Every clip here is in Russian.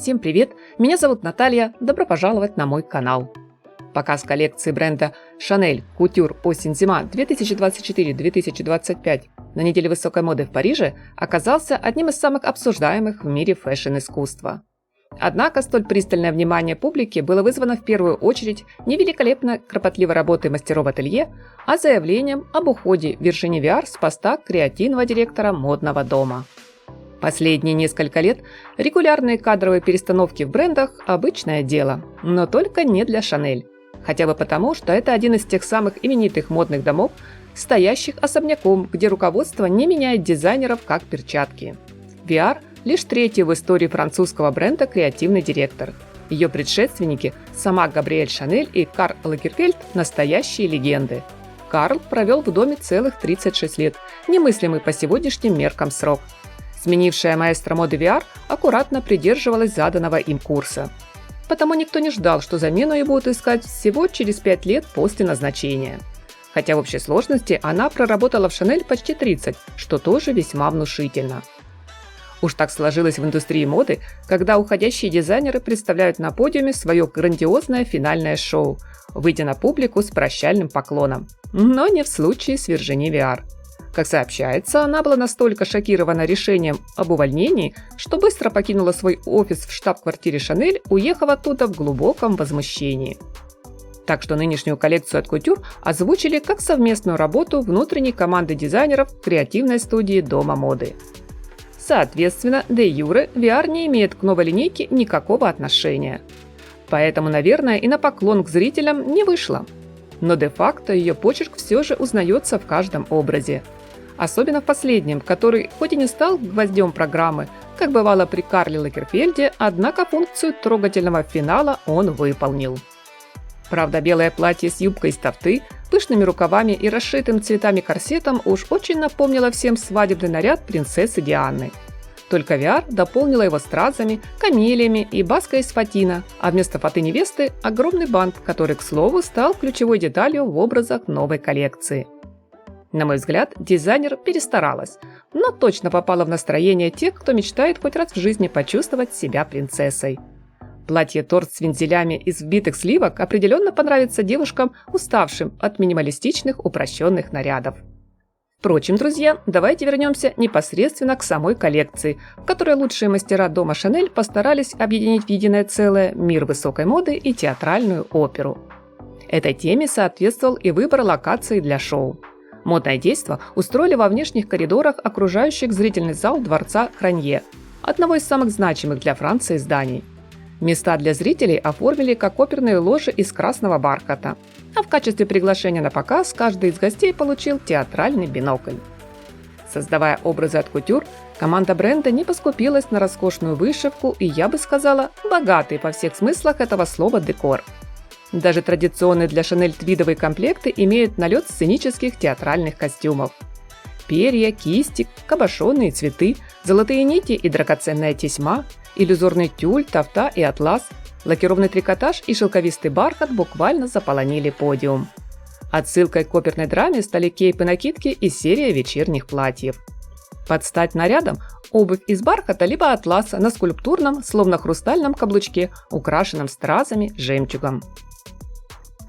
Всем привет! Меня зовут Наталья, добро пожаловать на мой канал. Показ коллекции бренда Chanel Couture осень-зима 2024-2025 на неделе высокой моды в Париже оказался одним из самых обсуждаемых в мире фэшн-искусства. Однако столь пристальное внимание публики было вызвано в первую очередь не великолепно кропотливой работой мастеров ателье, а заявлением об уходе Virginie Viard с поста креативного директора модного дома. Последние несколько лет регулярные кадровые перестановки в брендах – обычное дело, но только не для Chanel. Хотя бы потому, что это один из тех самых именитых модных домов, стоящих особняком, где руководство не меняет дизайнеров как перчатки. Viard – лишь третий в истории французского бренда креативный директор. Ее предшественники – сама Габриэль Шанель и Карл Лагерфельд – настоящие легенды. Карл провел в доме целых 36 лет, немыслимый по сегодняшним меркам срок. Сменившая маэстро моды Viard аккуратно придерживалась заданного им курса. Потому никто не ждал, что замену ей будут искать всего через 5 лет после назначения. Хотя в общей сложности она проработала в Chanel почти 30, что тоже весьма внушительно. Уж так сложилось в индустрии моды, когда уходящие дизайнеры представляют на подиуме свое грандиозное финальное шоу, выйдя на публику с прощальным поклоном. Но не в случае с Virginie Viard. Как сообщается, она была настолько шокирована решением об увольнении, что быстро покинула свой офис в штаб-квартире Chanel, уехав оттуда в глубоком возмущении. Так что нынешнюю коллекцию от Couture озвучили как совместную работу внутренней команды дизайнеров креативной студии Дома моды. Соответственно, де юре Viard не имеет к новой линейке никакого отношения. Поэтому, наверное, и на поклон к зрителям не вышла. Но де-факто ее почерк все же узнается в каждом образе. Особенно в последнем, который хоть и не стал гвоздем программы, как бывало при Карле Лагерфельде, однако функцию трогательного финала он выполнил. Правда, белое платье с юбкой из тафты, пышными рукавами и расшитым цветами корсетом уж очень напомнило всем свадебный наряд принцессы Дианы. Только Viard дополнила его стразами, камелиями и баской из фатина, а вместо фаты невесты – огромный бант, который, к слову, стал ключевой деталью в образах новой коллекции. На мой взгляд, дизайнер перестаралась, но точно попала в настроение тех, кто мечтает хоть раз в жизни почувствовать себя принцессой. Платье-торт с вензелями из вбитых сливок определенно понравится девушкам, уставшим от минималистичных упрощенных нарядов. Впрочем, друзья, давайте вернемся непосредственно к самой коллекции, в которой лучшие мастера дома Chanel постарались объединить в единое целое мир высокой моды и театральную оперу. Этой теме соответствовал и выбор локаций для шоу. Модное действо устроили во внешних коридорах, окружающих зрительный зал дворца Кранье, одного из самых значимых для Франции зданий. Места для зрителей оформили как оперные ложи из красного бархата, а в качестве приглашения на показ каждый из гостей получил театральный бинокль. Создавая образы от Couture, команда бренда не поскупилась на роскошную вышивку и, я бы сказала, богатый по всех смыслах этого слова декор. Даже традиционные для Chanel твидовые комплекты имеют налет сценических театральных костюмов. Перья, кисти, кабошоны и цветы, золотые нити и драгоценная тесьма, иллюзорный тюль, тафта и атлас, лакированный трикотаж и шелковистый бархат буквально заполонили подиум. Отсылкой к оперной драме стали кейпы-накидки и серия вечерних платьев. Под стать нарядам обувь из бархата либо атласа на скульптурном, словно хрустальном каблучке, украшенном стразами, жемчугом.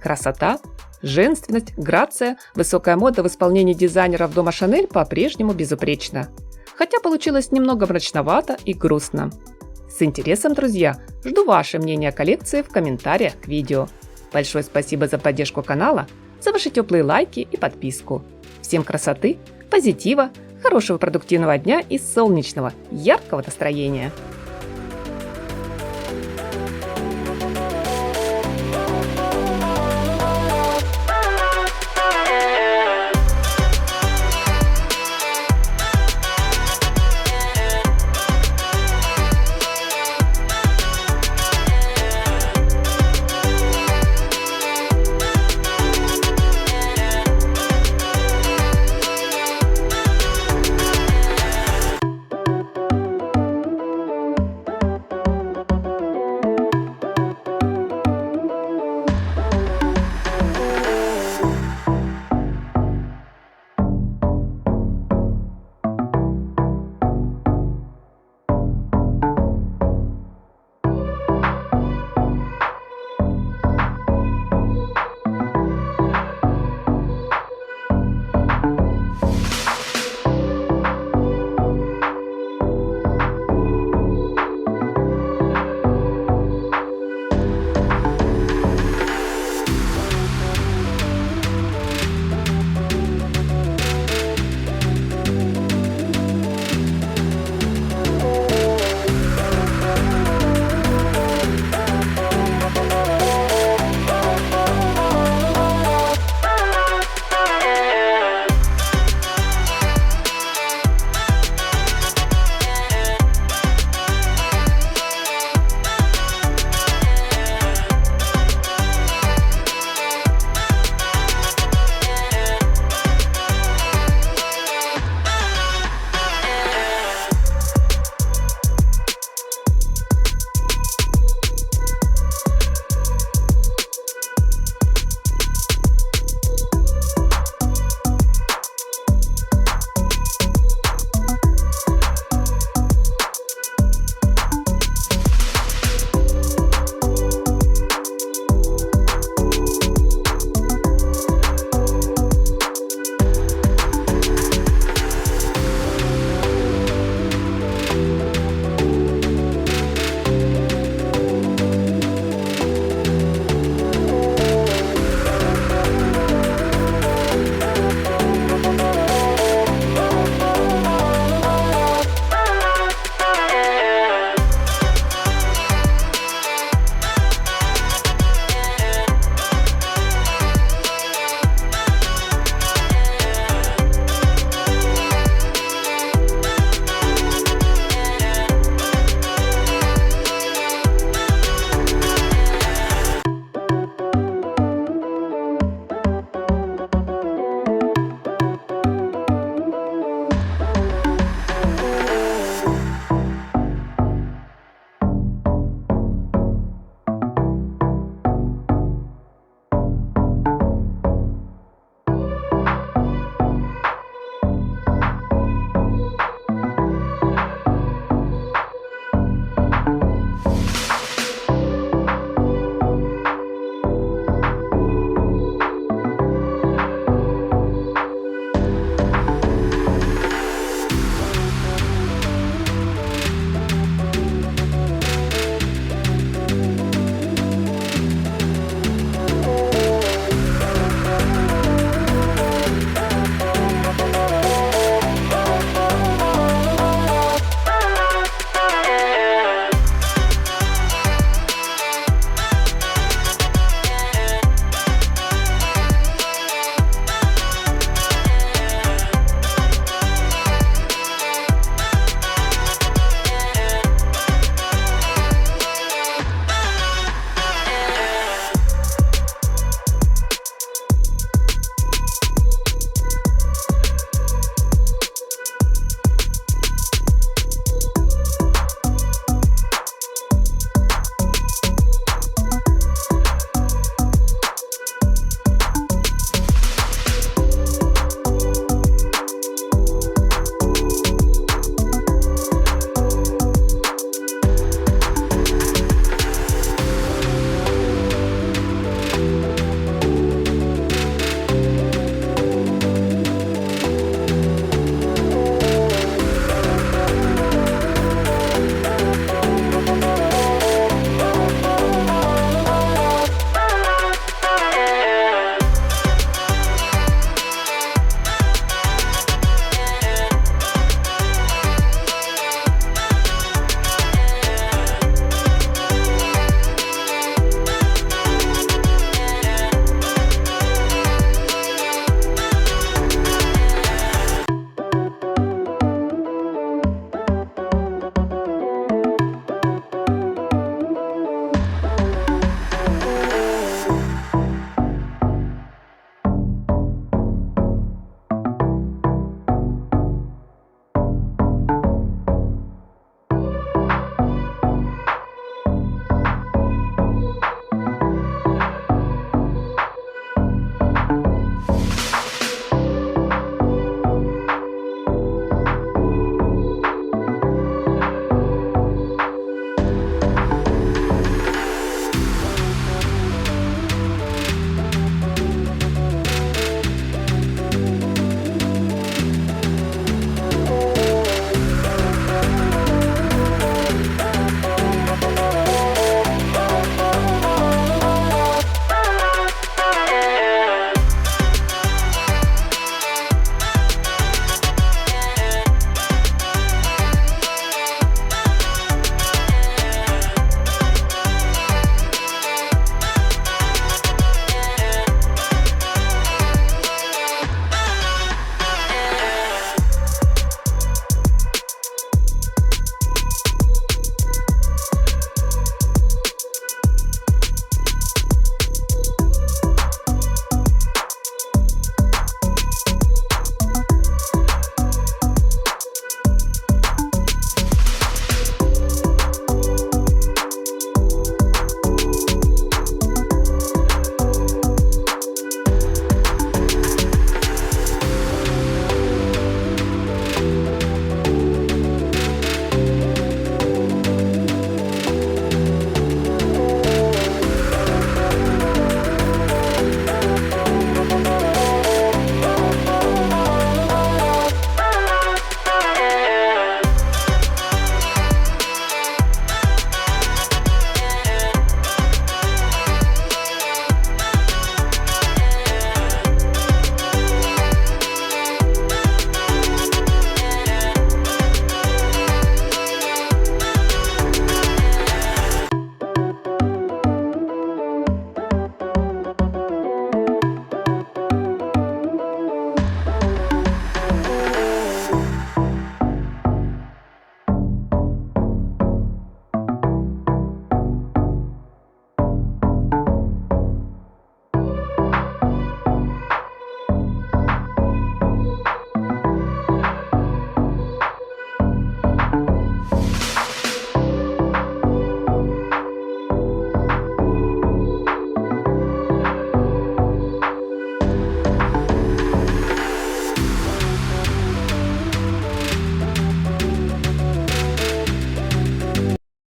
Красота, женственность, грация, высокая мода в исполнении дизайнеров дома Chanel по-прежнему безупречна. Хотя получилось немного мрачновато и грустно. С интересом, друзья, жду ваше мнение о коллекции в комментариях к видео. Большое спасибо за поддержку канала, за ваши теплые лайки и подписку. Всем красоты, позитива, хорошего продуктивного дня и солнечного, яркого настроения!